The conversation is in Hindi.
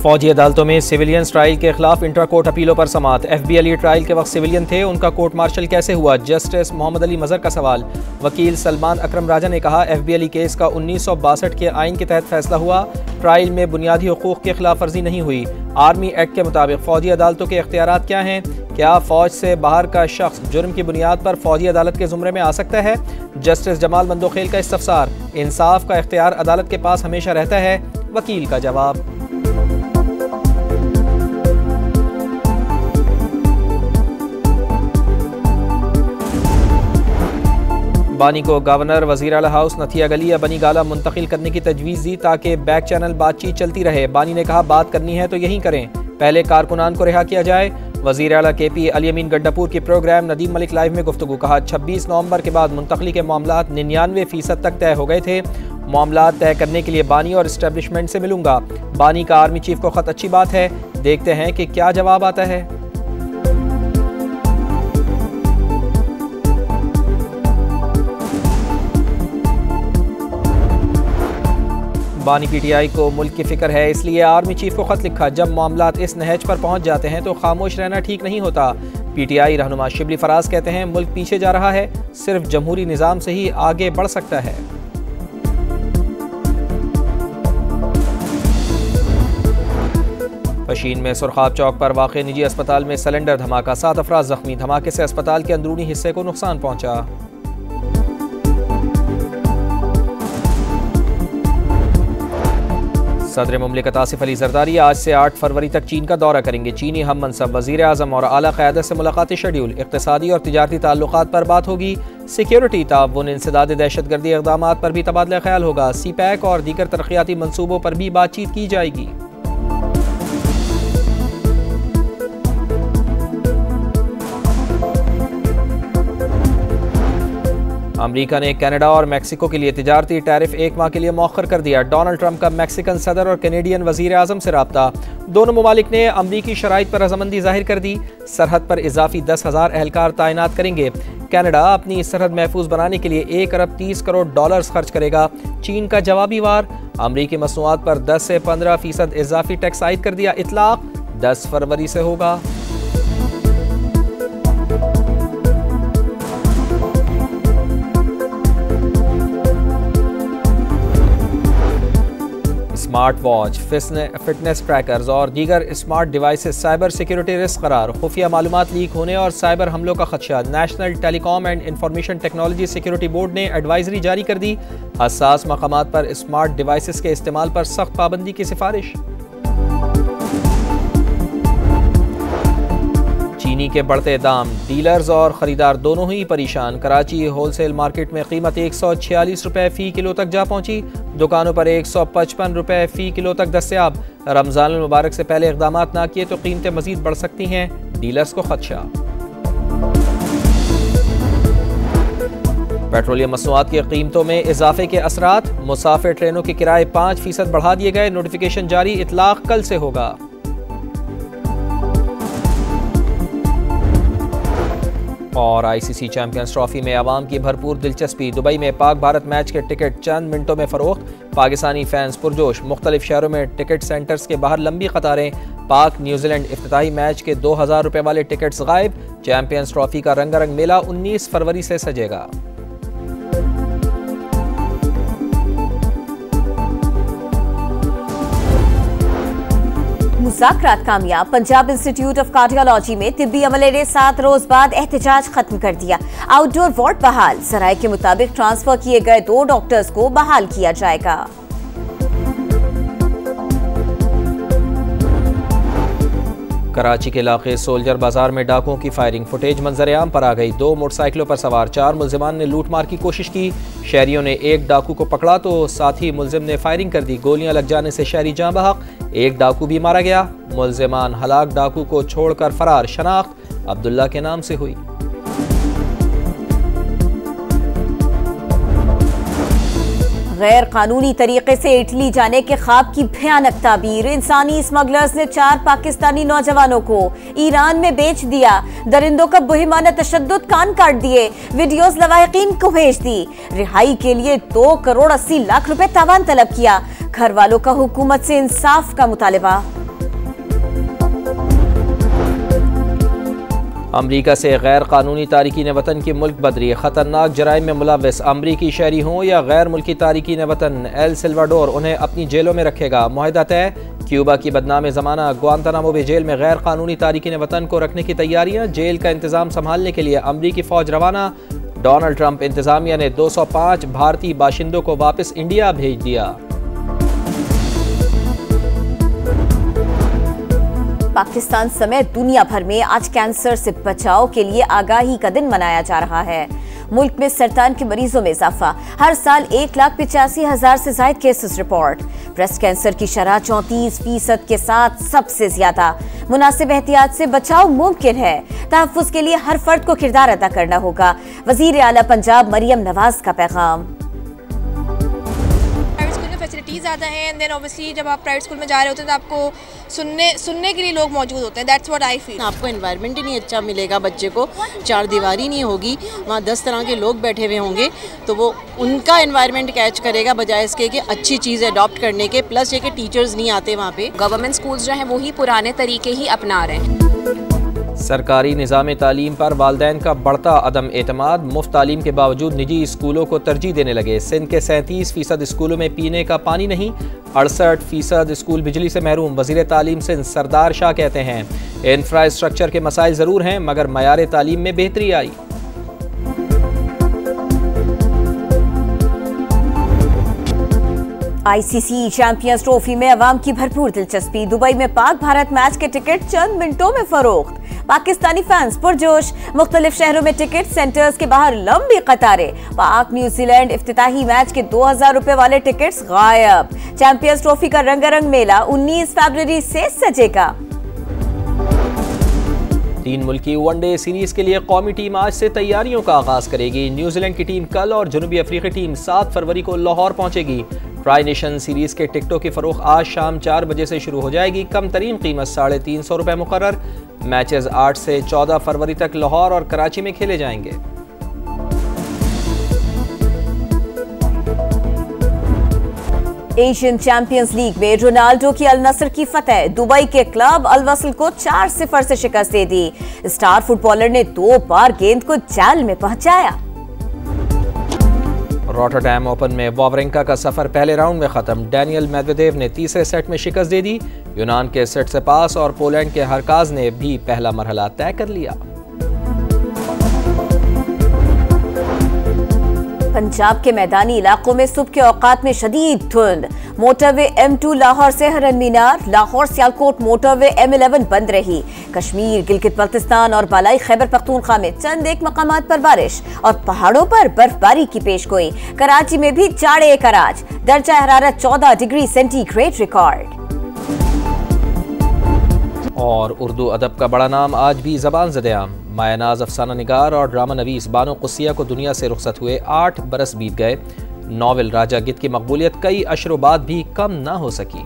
फौजी अदालतों में सिविलियंस ट्रायल के खिलाफ इंट्रा कोर्ट अपीलों पर समाअत। FBI अली ट्रायल के वक्त सिविलियन थे, उनका कोर्ट मार्शल कैसे हुआ? जस्टिस मोहम्मद अली मजहर का सवाल। वकील सलमान अकरम राजा ने कहा, FBI अली केस का 1962 के आइन के तहत फैसला हुआ, ट्रायल में बुनियादी हुकूक की खिलाफ वर्जी नहीं हुई। आर्मी एक्ट के मुताबिक फौजी अदालतों के इख्तियारात क्या हैं? क्या फौज से बाहर का शख्स जुर्म की बुनियाद पर फौजी अदालत के जुमरे में आ सकता है? जस्टिस जमाल मंदोखेल का इस्तफसार। इंसाफ का इख्तियार अदालत के पास हमेशा रहता है, वकील का जवाब। बानी को गवर्नर वजीर आला हाउस नथिया गली या बनी गाला मुंतकिल करने की तजवीज़ दी ताकि बैक चैनल बातचीत चलती रहे। बानी ने कहा, बात करनी है तो यही करें, पहले कारकुनान को रिहा किया जाए। वजीर आला KP अली अमीन गड्डापुर की प्रोग्राम नदीम मलिक लाइव में गुफ्तगू। कहा, 26 नवंबर के बाद मुंतकली के मामला 99% तक तय हो गए थे। मामला तय करने के लिए बानी और इस्टेब्लिशमेंट से मिलूंगा। बानी का आर्मी चीफ को खत अच्छी बात है, देखते हैं कि क्या जवाब आता है। बानी PTI को मुल्क की फिक्र है, इसलिए आर्मी चीफ को खत लिखा। जब मामलात इस नहज पर पहुंच जाते हैं तो खामोश रहना ठीक नहीं होता। PTI रहनुमा शिबली फराज कहते हैं, मुल्क पीछे जा रहा है, सिर्फ जमहूरी निज़ाम से ही आगे बढ़ सकता है। पशीन में सुरखाब चौक पर वाक़े निजी अस्पताल में सिलेंडर धमाका, 7 अफराद जख्मी। धमाके से अस्पताल के अंदरूनी हिस्से को नुकसान पहुंचा। सदर मुमलिकत आसिफ अली जरदारी आज से 8 फरवरी तक चीन का दौरा करेंगे। चीनी हम मनसब वज़ीर आज़म और आला क़यादत से मुलाकाती शेड्यूल। इक़्तिसादी और तिजारती ताल्लुक़ात पर बात होगी। सिक्योरिटी, ताउन, इंसदाद दहशतगर्दी इक़दामात पर भी तबादला ख्याल होगा। CPEC और दीगर तरक्याती मनसूबों पर भी बातचीत की जाएगी। अमेरिका ने कनाडा और मैक्सिको के लिए तिजारती टैरिफ 1 माह के लिए मौखर कर दिया। डोनाल्ड ट्रंप का मैक्सिकन सदर और कैनेडियन वजीर आज़म से रब्ता। दोनों ममालिक ने अमरीकी शराइत पर रजामंदी जाहिर कर दी। सरहद पर इजाफी 10,000 एहलकार तैनात करेंगे। कनाडा अपनी सरहद महफूज बनाने के लिए $1 अरब 30 करोड़ खर्च करेगा। चीन का जवाबी वार, अमरीकी मसनूआत पर 10 से 15% इजाफी टैक्स आयद कर दिया। इतलाक 10 फरवरी से होगा। स्मार्ट वॉच, फिटनेस ट्रैकर्स और दीगर smart devices cyber security risk करार। खुफिया मालूमात लीक होने और साइबर हमलों का खदशा। National telecom and information technology security board ने एडवाइजरी जारी कर दी। हसास मकामात पर स्मार्ट डिवाइसेस के इस्तेमाल पर सख्त पाबंदी की सिफारिश। चीनी के बढ़ते दाम, डीलर्स और ख़रीदार दोनों ही परेशान। कराची होलसेल मार्केट में कीमत 146 रुपये फ़ी किलो तक जा पहुंची। दुकानों पर 155 रुपये फ़ी किलो तक दस्तयाब। रमज़ान मुबारक से पहले इक़दामात ना किए तो कीमतें मज़ीद बढ़ सकती हैं, डीलर्स को खदशा। पेट्रोलियम मसनूआत की कीमतों में इजाफे के असरात, मुसाफिर ट्रेनों के किराए 5% बढ़ा दिए गए। नोटिफिकेशन जारी, इतलाक कल से होगा। और ICC चैंपियंस ट्रॉफी में अवाम की भरपूर दिलचस्पी। दुबई में पाक भारत मैच के टिकट चंद मिनटों में फरोख्त। पाकिस्तानी फैंस पुरजोश। मुख्तलिफ शहरों में टिकट सेंटर्स के बाहर लंबी कतारें। पाक न्यूजीलैंड इफ्तिताही मैच के 2000 रुपये वाले टिकट्स गायब। चैंपियंस ट्रॉफी का रंगारंग मेला 19 फरवरी से सजेगा। मुज़ाकरात कामयाब। पंजाब इंस्टीट्यूट ऑफ कार्डियोलॉजी में तिब्बी अमले ने 7 रोज बाद एहतजाज खत्म कर दिया। आउटडोर वार्ड बहाल। सराय के मुताबिक ट्रांसफर किए गए 2 डॉक्टर्स को बहाल किया जाएगा। कराची के इलाके सोल्जर बाजार में डाकुओं की फायरिंग। फुटेज मंजर-ए-आम पर आ गई। 2 मोटरसाइकिलों पर सवार 4 मुल्जिमान ने लूटमार की कोशिश की। शहरियों ने एक डाकू को पकड़ा तो साथी मुल्जिम ने फायरिंग कर दी। गोलियां लग जाने से शहरी जाँ बहक। एक डाकू भी मारा गया। मुल्जिमान हलाक डाकू को छोड़कर फरार। शनाख्त अब्दुल्ला के नाम से हुई। गैर कानूनी तरीके से इटली जाने के ख्वाब की भयानक ताबीर। इंसानी स्मगलर्स ने 4 पाकिस्तानी नौजवानों को ईरान में बेच दिया। दरिंदों का बुहिमाना तशद्दुद कान काट दिए। वीडियोस लवाहिकीन को भेज दी। रिहाई के लिए 2 करोड़ 80 लाख रुपए तावान तलब किया। घर वालों का हुकूमत से इंसाफ का मुतालबा। अमरीका से गैर कानूनी तारिकीन वतन की मुल्क बदरी, ख़तरनाक जराइम में मुलव्वस अमरीकी शहरी हों या गैर मुल्की तारिकीन वतन, एल सल्वाडोर उन्हें अपनी जेलों में रखेगा। मुआहदा तय। क्यूबा की बदनाम ज़माना ग्वांतानामो बे जेल में गैर कानूनी तारिकीन वतन को रखने की तैयारियां, जेल का इंतजाम संभालने के लिए अमरीकी फ़ौज रवाना। डोनाल्ड ट्रंप इंतजामिया ने 205 भारतीय बाशिंदों को वापस इंडिया भेज दिया। पाकिस्तान समेत दुनिया भर में आज कैंसर से बचाव के लिए आगाही का दिन मनाया जा रहा है। मुल्क में सरतान के मरीजों में इजाफा, हर साल 1,85,000 से ज्यादा केसेस रिपोर्ट। ब्रेस्ट कैंसर की शरह 34% के साथ सबसे ज्यादा। मुनासिब एहतियात से बचाव मुमकिन है। तहफ्फुज के लिए हर फर्द को किरदार अदा करना होगा। वजीर आला पंजाब मरियम नवाज का पैगाम। फैसिलिटीज़ ज़्यादा हैं एंड देन ऑब्वियसली जब आप प्राइवेट स्कूल में जा रहे होते हैं तो आपको सुनने के लिए लोग मौजूद होते हैं। That's what I feel. आपको एनवायरनमेंट ही नहीं अच्छा मिलेगा, बच्चे को चार दीवारी नहीं होगी, वहाँ 10 तरह के लोग बैठे हुए होंगे, तो वो उनका एनवायरनमेंट कैच करेगा बजाय इसके कि अच्छी चीज़ अडॉप्ट करने के। प्लस ये कि टीचर्स नहीं आते वहाँ पे। गवर्नमेंट स्कूल्स जो हैं वही पुराने तरीके ही अपना रहे हैं। सरकारी निज़ाम तालीम पर वालिदैन का बढ़ता अदम एतमाद, मुफ्त तालीम के बावजूद निजी स्कूलों को तरजीह देने लगे। सिंध के 37% स्कूलों में पीने का पानी नहीं, 68% स्कूल बिजली से महरूम। वज़ीर तालीम सिंध सरदार शाह कहते हैं इंफ्रास्ट्रक्चर के मसाइल ज़रूर हैं मगर मयार तालीम में बेहतरी आई। आईसीसी चैंपियंस ट्रॉफी में अवाम की भरपूर दिलचस्पी। दुबई में पाक भारत मैच के टिकट चंद मिनटों में फरोख्त। पाकिस्तानी फैंस पुरजोश। मुख्तलिफ शहरों में टिकट सेंटर्स के बाहर लंबी कतारें। पाक न्यूजीलैंड इफ्तिताही मैच के 2000 रुपए वाले टिकट्स गायब। चैंपियंस ट्रॉफी का रंगारंग मेला 19 फरवरी से सजेगा। 3 मुल्की वनडे सीरीज के लिए कौमी टीम आज से तैयारियों का आगाज करेगी। न्यूजीलैंड की टीम कल और जनूबी अफ्रीकी टीम 7 फरवरी को लाहौर पहुंचेगी। ट्राई नेशन सीरीज के टिकटों की फरोख्त आज शाम 4 बजे से शुरू हो जाएगी। कम तरीन कीमत 350 रुपये मुकर्रर। मैचेस 8 से 14 फरवरी तक लाहौर और कराची में खेले जाएंगे। एशियन चैंपियंस लीग में रोनाल्डो की अल नसर की फतह। दुबई के क्लब अल वसल को 4-0 से शिकस्त दे दी। स्टार फुटबॉलर ने 2 बार गेंद को जाल में पहुंचाया। रॉटरडैम ओपन में वावरिंका का सफर पहले राउंड में खत्म। डैनियल मेदवेदेव ने तीसरे सेट में शिकस्त दे दी। यूनान के सेट से पास और पोलैंड के हरकाज ने भी पहला मरहला तय कर लिया। पंजाब के मैदानी इलाकों में सुबह के औकात में शदीद धुंध। मोटरवे M2 लाहौर से हरन मीनार, लाहौर सियालकोट मोटरवे M11 बंद रही। कश्मीर, गिलगित बल्तिस्तान और बालाई खैबर पख्तूनख्वा में चंद एक मकामात पर बारिश और पहाड़ों पर बर्फबारी की पेशगोई। कराची में भी जाड़े का राज, दर्जा हरारत 14 डिग्री सेंटीग्रेड रिकॉर्ड। और उर्दू अदब का बड़ा नाम आज भी ज़बान ज़द-ए-आम। मायानाज अफसाना निगार और ड्रामा नवीस बानो कुस्सिया को दुनिया से रुखसत हुए 8 बरस बीत गए। नॉवेल राजा गिद्ध की मकबूलियत कई अशरों बाद भी कम ना हो सकी।